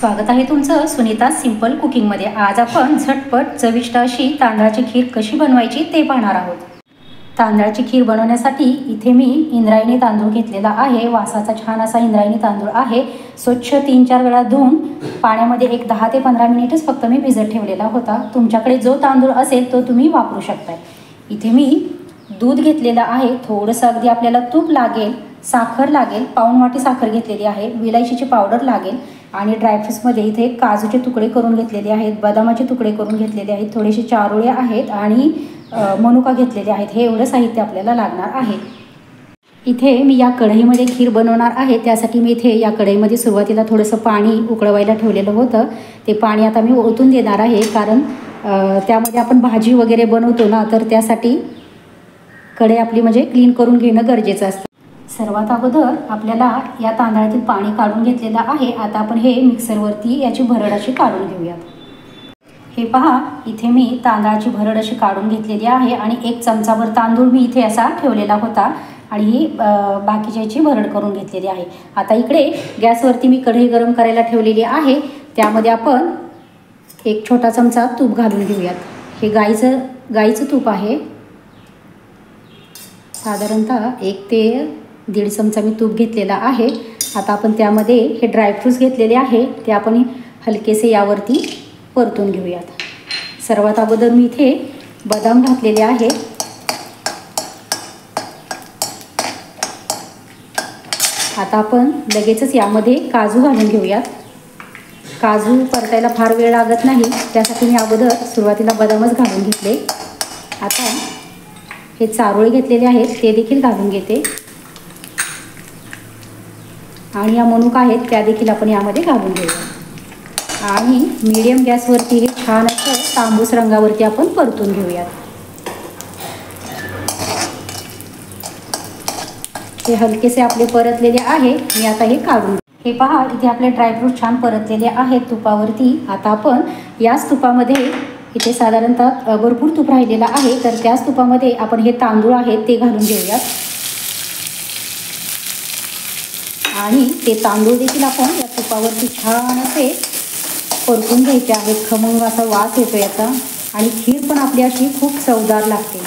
स्वागत आहे तुमचं सुनीता सिंपल कुकिंगमध्ये। आज आपण झटपट चविष्ट अशी तांदळाची खीर कशी बनवायची ते पाहणार आहोत। तांदळाची खीर बनवण्यासाठी इथे मी इंद्रायणी तांदूळ घेतलेला आहे। वासाचा छान असा इंद्रायणी तांदूळ आहे। स्वच्छ 3-4 वेळा धुवून पाण्यामध्ये एक 10 ते 15 मिनिटच फक्त मी भिजत ठेवलेला होता। तुमच्याकडे जो तांदूळ असेल तो तुम्ही वापरू शकता। इथे मी दूध घेतलेला आहे, थोडंसं अगदी आपल्याला तूप लागेल, साखर लागेल, पाऊण वाटी साखर घेतलेली आहे, विलायचीची पावडर लागेल आणि ड्रायफ्रूट्समध्ये इथे काजूचे तुकडे करून घेतलेले आहेत, बदामाचे तुकडे करून घेतलेले आहेत, थोडेसे चारोळे आहेत आणि मनुका घेतलेले आहेत। हे एवढं साहित्य आपल्याला लागणार आहे। इथे मी या कढईमध्ये खीर बनवणार आहे, त्यासाठी मी इथे या कढईमध्ये सुरुवातीला थोडंसं पाणी उकळवायला ठेवलेलं होतं। ते पाणी आता मी ओतून देणार आहे, कारण त्यामध्ये आपण भाजी वगैरे बनवतो ना, तर त्यासाठी कढई आपली म्हणजे क्लीन करून घेणं गरजेचं असतं। सर्वात अगोदर आपल्याला या तांदळातील पाणी काढून घेतलेलं आहे। आता आपण हे मिक्सरवरती याची भरड अशी काढून घेऊयात। हे पहा, इथे मी तांदळाची भरड अशी काढून घेतलेली आहे आणि 1 चमचाभर तांदूळ मी इथे असा ठेवलेला होता आणि ही बाकीच्याची भरड करून घेतलेली आहे। आता इकडे गॅसवरती मी कढई गरम करायला ठेवलेली आहे, त्यामध्ये आपण 1 छोटा चमचा तूप घालून घेऊयात। हे गाईचं तूप आहे। साधारणतः 1 ते 1.5 चमचा मी तूप घेतलेला आहे। आता आपण त्यामध्ये हे ड्रायफ्रूट्स घेतलेले आहे, ते आपण हलकेसे यावरती परतून घेऊयात। सर्वात अगोदर मी इथे बदाम घातलेले आहे। आता आपण लगेचच यामध्ये काजू घालून घेऊयात। काजू परतायला फार वेळ लागत नाही, त्यासाठी मी अगोदर सुरुवातीला बदामच घालून घेतले। आता हे चारोळे घेतलेले आहेत, ते देखील घालून घेते आणि या मनुका आहेत त्या देखील आपण यामध्ये घालून घेऊया आणि मीडियम गॅसवरती हे छान असं तांबूस रंगावरती आपण परतून घेऊयात। हे हलकेसे आपले परतलेले आहे। मी आता हे काढून, हे पहा, इथे आपले ड्रायफ्रूट छान परतलेले आहेत तुपावरती। आता आपण याच तुपामध्ये, इथे साधारणतः भरपूर तूप राहिलेला आहे, तर त्याच तुपामध्ये आपण हे तांदूळ आहेत ते घालून घेऊयात आणि ते तांदूळ देखील आपण या तुपावरती छान असे परतून घ्यायचे आहेत। खमंग असा वास येतो याचा आणि खीर पण आपली अशी खूप चवदार लागते।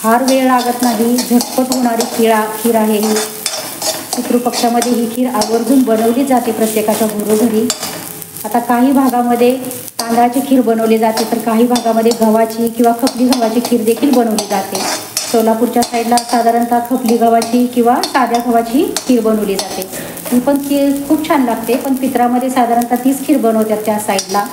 फार वेळ लागत नाही, झटपट होणारी खीर आहे ही। पितृपक्षामध्ये ही खीर आवर्जून बनवली जाते प्रत्येकाच्या घरोघरी। आता काही भागामध्ये तांदळाची खीर बनवली जाते, तर काही भागामध्ये गव्हाची किंवा खपली गव्हाची खीर देखील बनवली जाते। सोलापूरच्या साईडला साधारणतः खपली गव्हाची किंवा साध्या गव्हाची खीर बनवली जाते। ही पण खीर खूप छान लागते, पण पित्रामध्ये साधारणतः तीच खीर बनवतात त्या साईडला,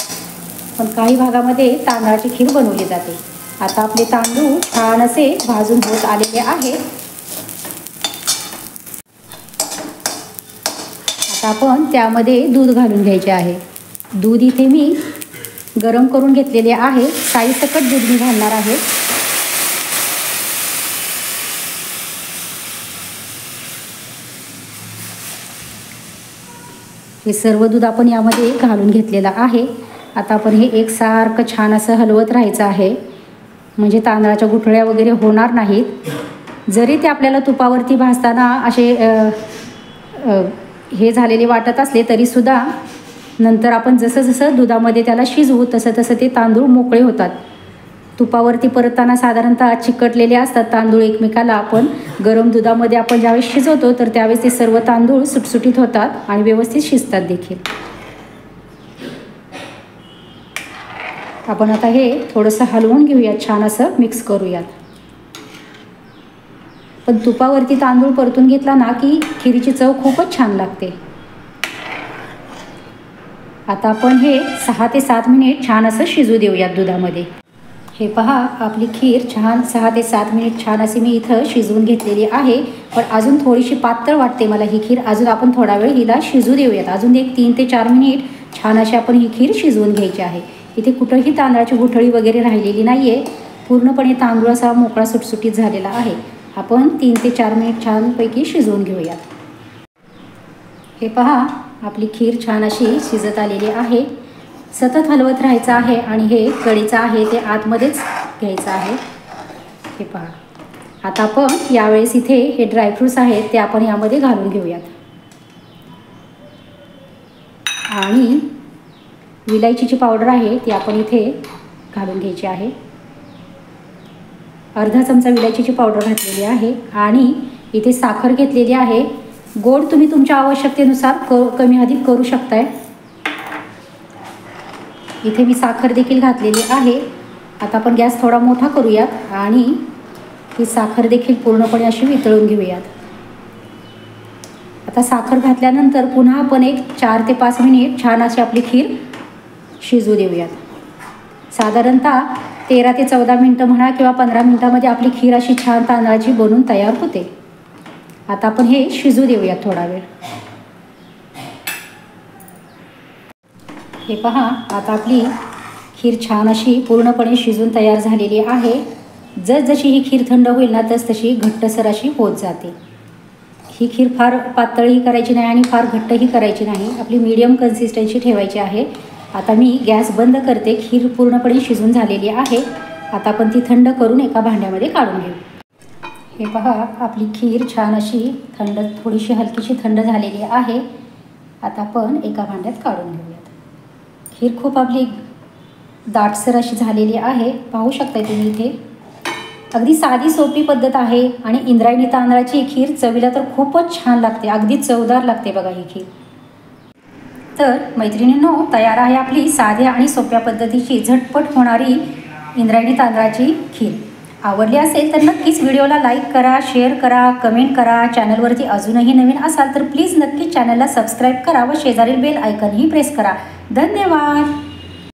पण काही भागामध्ये तांदळाची खीर बनवली जाते। आता आपले तांदूळ छान असे भाजून होत आलेले आहे। आता आपण त्यामध्ये दूध घालून घ्यायचे आहे। दूध इथे मी गरम करून घेतलेले आहे, साईसकट दूध मी घालणार आहे। हे सर्व दूध आपण यामध्ये घालून घेतलेलं आहे। आता आपण हे एकसारखं छान असं हलवत राहायचं आहे, म्हणजे तांदळाच्या गुठळ्या वगैरे होणार नाहीत। जरी ते आपल्याला तुपावरती भाजताना असे हे झालेले वाटत असले तरीसुद्धा नंतर आपण जसं जसं दुधामध्ये त्याला शिजवू तसं तसं ते तांदूळ मोकळे होतात। तुपावरती परतताना साधारणतः चिकटलेले असतात तांदूळ एकमेकाला। आपण गरम दुधामध्ये आपण ज्यावेळेस शिजवतो तर त्यावेळेस ते सर्व तांदूळ सुटसुटीत होतात आणि व्यवस्थित शिजतात देखील। आपण आता हे थोडंसं हलवून घेऊयात, छान असं मिक्स करूयात। पण तुपावरती तांदूळ परतून घेतला ना की खीरीची चव खूपच छान लागते। आता आपण हे 6 ते 7 मिनिट छान असं शिजू देऊयात दुधामध्ये। हे पहा, आपली खीर छान 6 ते 7 मिनिट छान अशी मी इथं शिजवून घेतलेली आहे, पण अजून थोडीशी पातळ वाटते मला ही खीर। अजून आपण थोडा वेळ हिला शिजू देऊयात, अजून एक 3 ते 4 मिनिट छान अशी आपण ही खीर शिजवून घ्यायची आहे। इथे कुठंही तांदळाची गुठळी वगैरे राहिलेली नाही आहे, पूर्णपणे तांदूळ असा मोकळा सुटसुटीत झालेला आहे। आपण 3 ते 4 मिनिट छानपैकी शिजवून घेऊयात। हे पहा, आपली खीर छान अशी शिजत आलेली आहे। सतत हलवत राहायचं आहे आणि हे कढीचं आहे ते आतमध्येच घ्यायचं आहे। हे पहा, आता आपण यावेळेस इथे हे ड्रायफ्रूट्स आहेत ते आपण यामध्ये घालून घेऊयात आणि विलायचीची पावडर आहे ती आपण इथे घालून घ्यायची आहे। अर्धा चमचा विलायचीची पावडर घातलेली आहे आणि इथे साखर घेतलेली आहे। गोड तुम्ही तुमच्या आवश्यकतेनुसार कमी अधिक करू शकताय। इथे मी साखर देखील घातलेली आहे। आता आपण गॅस थोडा मोठा करूयात आणि ही साखर देखील पूर्णपणे अशी वितळून घेऊयात। आता साखर घातल्यानंतर पुन्हा आपण एक 4 ते 5 मिनिट छान अशी आपली खीर शिजू देऊयात। साधारणतः 13 ते 14 मिनटं म्हणा किंवा 15 मिनटामध्ये आपली खीर अशी छान तांदळाची बनून तयार होते। आता आपण हे शिजू देऊयात थोडा वेळ। हे पहा, आता आपली खीर छान अशी पूर्णपणे शिजून तयार झालेली आहे। जसजशी ही खीर थंड होईल ना तसतशी घट्टसर अशी होत जाते। ही खीर फार पातळही करायची नाही आणि फार घट्टही करायची नाही, आपली मीडियम कन्सिस्टन्सी ठेवायची आहे। आता मी गॅस बंद करते। खीर पूर्णपणे शिजून झालेली आहे। आता आपण ती थंड करून एका भांड्यामध्ये काढून घेऊ। हे पहा, आपली खीर छान अशी थंड, थोडीशी हलकीशी थंड झालेली आहे। आता आपण एका भांड्यात काढून घेऊयात। खीर खूप आपली दाटसर अशी झालेली आहे, पाहू शकताय तुम्ही इथे। अगदी साधी सोपी पद्धत आहे आणि इंद्रायणी तांदळाची खीर चवीला तर खूपच छान लागते, अगदी चवदार लागते बघा ही खीर। तर मैत्रिणींनो, तयार आहे आपली साध्या आणि सोप्या पद्धतीची झटपट होणारी इंद्रायणी तांदळाची खीर। आवडली असेल तर नक्कीच व्हिडिओला लाईक करा, शेअर करा, कमेंट करा। चॅनलवरती अजूनही नवीन असाल तर प्लीज नक्कीच चॅनलला सबस्क्राईब करा व शेजारील बेल आयकॉनही प्रेस करा। धन्यवाद।